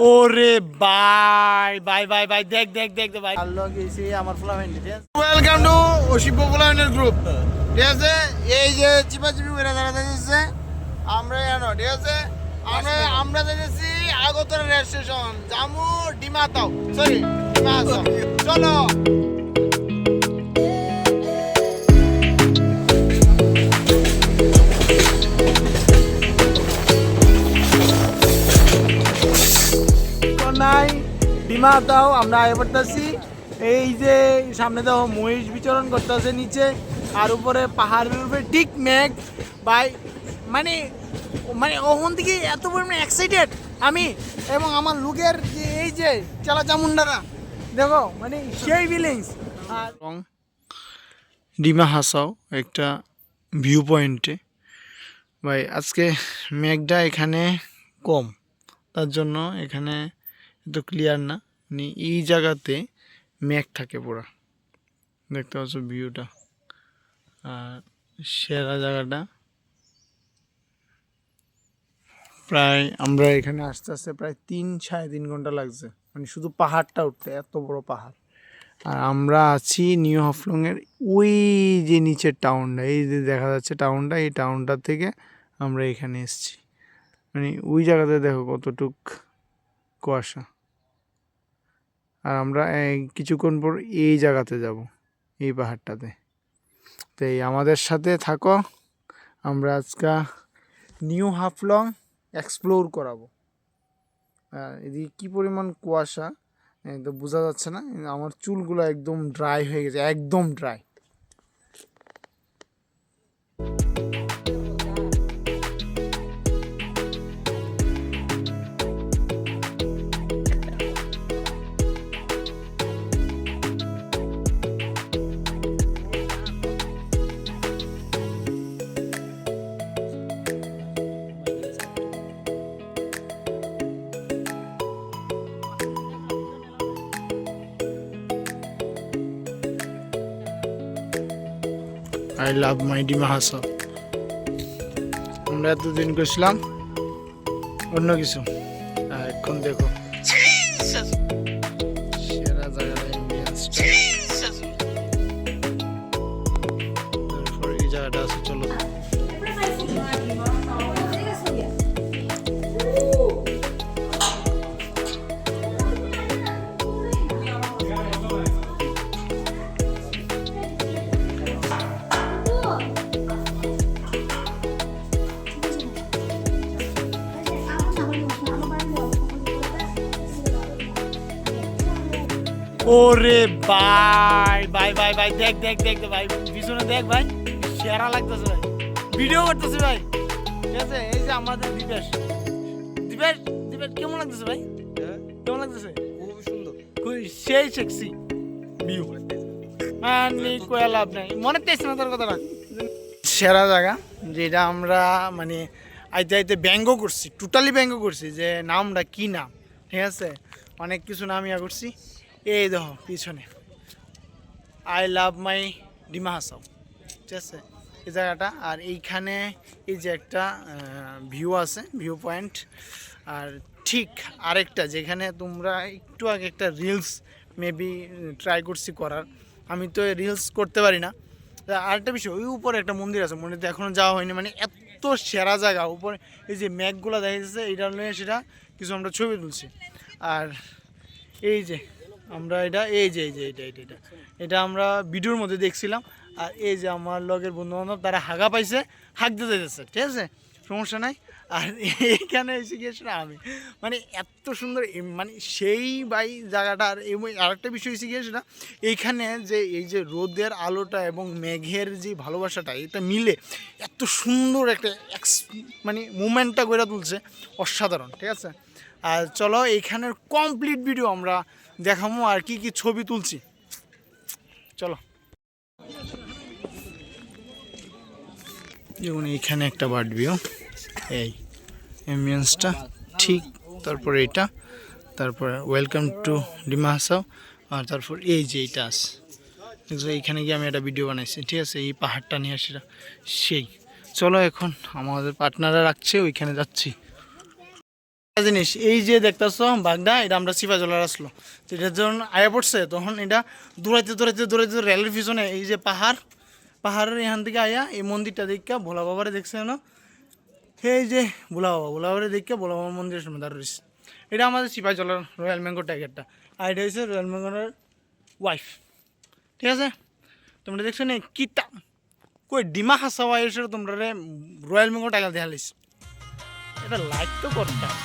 ওরে ভাই ভাই ভাই ভাই দেখ দেখ দেখ ভাই আল্লাহ গেছি আমার ফ্লামেন্ট ঠিক আছে। ওয়েলকাম টু ওশিপো ফ্লামেন্টের গ্রুপ ঠিক আছে। এই যে চিপাচিপি করে দাঁড়া যাচ্ছে আমরা জানো ঠিক আছে। আমরা যাচ্ছি আগরতলা রেল স্টেশন জামু ডিমাতাও সরি ডিমাতাও চলো। নাই ডিমা দাও আমরা আগে পড়তেছি। এই যে সামনে দেখো মহিষ বিচরণ করতেছে নিচে আর উপরে পাহাড়ের উপরে ঠিক মেঘ ভাই মানে মানে ওখান থেকে এত পরিমাণে এক্সাইটেড আমি এবং আমার লুকের যে এই যে চালা চামুন্ডারা দেখো মানে সেই ফিলিংস। আর ডিমা হাসাও একটা ভিউ পয়েন্টে ভাই আজকে মেঘটা এখানে কম তার জন্য এখানে এত ক্লিয়ার না, মানে এই জায়গাতে মেঘ থাকে পুরো দেখতে পাচ্ছ ভিউটা। আর সেরা জায়গাটা প্রায় আমরা এখানে আস্তে আস্তে প্রায় 3-3.5 ঘন্টা লাগছে, মানে শুধু পাহাড়টা উঠতে, এত বড় পাহাড়। আর আমরা আছি নিউ হাফলংয়ের ওই যে নিচের টাউনটা, এই যে দেখা যাচ্ছে টাউনটা, এই টাউনটা থেকে আমরা এখানে এসেছি। মানে ওই জায়গাতে দেখো কতটুক কুয়াশা। আর আমরা কিছুক্ষণ পর এই জায়গাতে যাব, এই পাহাড়টাতে। তাই আমাদের সাথে থাকো, আমরা আজকে নিউ হাফলং এক্সপ্লোর করাবো। এদিকে কী পরিমাণ কুয়াশা তো বোঝা যাচ্ছে না, আমার চুলগুলো একদম ড্রাই হয়ে গেছে, একদম ড্রাই। আই লাভ মাই ডিমা হাসাও। আমরা এতদিন গেছিলাম অন্য কিছু, এখন দেখো সেরা জায়গাটা এই জায়গাটা আছে। চলো ওরে ভাই ভাই ভাই ভাই দেখ দেখ দেখ ভাই পিছনে দেখ ভাই সেরা লাগতেছে ভাই, ভিডিও করতেছে ভাই ঠিক আছে। এই যে আমাদের দিবেশ দিবেশ দিবেশ কেমন লাগতেছে ভাই? কেমন লাগতেছে? খুব সুন্দর, খুব সেই সেক্সি ভিউ, মানে কয়া লাভ নাই, মনে তেইছে না তোর কথাটা। সেরা জায়গা যেটা আমরা মানে আইতে আইতে ব্যঙ্গ করছি, টোটালি ব্যঙ্গ করছি যে নামটা কি নাম ঠিক আছে। অনেক কিছু নাম ইয়া করছি। এই দেখো পিছনে আই লাভ মাই ডিমা হাসাও ঠিক আছে এই জায়গাটা। আর এইখানে এই যে একটা ভিউ আছে, ভিউ পয়েন্ট। আর ঠিক আরেকটা যেখানে তোমরা একটু আগে একটা রিলস মেবি ট্রাই করছি করার, আমি তো রিলস করতে পারি না। আরেকটা বিষয়, ওই উপরে একটা মন্দির আছে, মন্দিরটা এখনও যাওয়া হয়নি, মানে এত সেরা জায়গা। উপরে এই যে ম্যাগগুলো দেখা যাচ্ছে, এইটা নিয়ে সেটা কিছু আমরা ছবি তুলছি। আর এই যে আমরা এটা এই যে এটা আমরা ভিডিওর মধ্যে দেখছিলাম। আর এই যে আমার লগের বন্ধুবান্ধব তারা হাগা পাইছে, হাঁক দিতে যাচ্ছে ঠিক আছে, সমস্যা নাই। আর এইখানে এসে গিয়েছিল আমি, মানে এত সুন্দর মানে সেই বাই জায়গাটা। আর আরেকটা বিষয় এসে গিয়েছিল এইখানে যে এই যে রোদের আলোটা এবং মেঘের যে ভালোবাসাটা, এটা মিলে এত সুন্দর একটা মানে মুমেন্টটা গড়ে তুলছে, অসাধারণ ঠিক আছে। আর চলো এইখানের কমপ্লিট ভিডিও আমরা দেখাবো আর কি কি ছবি তুলছি, চলো। যেমন এইখানে একটা বার্ড ভিউ, এই অ্যাম্বিয়েন্সটা ঠিক, তারপরে এটা, তারপরে ওয়েলকাম টু ডিমা হাসাও। আর তারপর এই যে এইটা আছে, এইখানে গিয়ে আমি একটা ভিডিও বানাইছি ঠিক আছে, এই পাহাড়টা নিয়ে সেটা সেই। চলো এখন আমাদের পার্টনাররা রাখছে, ওইখানে যাচ্ছি। জিনিস এই যে দেখতেছ বাঘটা, এটা আমরা সিপাজলার আসলো, যেটার যখন আয়া পড়ছে তখন এটা দৌড়াইতে দৌড়াইতে দৌড়াইতে রেলের পিছনে এই যে পাহাড়ের এখান থেকে আয়া এই মন্দিরটা দেখা ভোলা বাবারে দেখছে না, এই যে ভোলা বাবারে দেখে ভোলা বাবার মন্দিরের সামনে দাঁড়িয়ে রয়েছে। এটা আমাদের সিপাজলার রয়্যাল বেঙ্গল টাইগারটা, আর এটা হচ্ছে রয়্যাল বেঙ্গলের ওয়াইফ। ঠিক আছে, তোমরা দেখছো না কিতা কই ডিমা হাসাওয়া এসে তোমরা রয়্যাল বেঙ্গল টাইগার দেখা লিস, এটা লাইক তো করতে ভালো।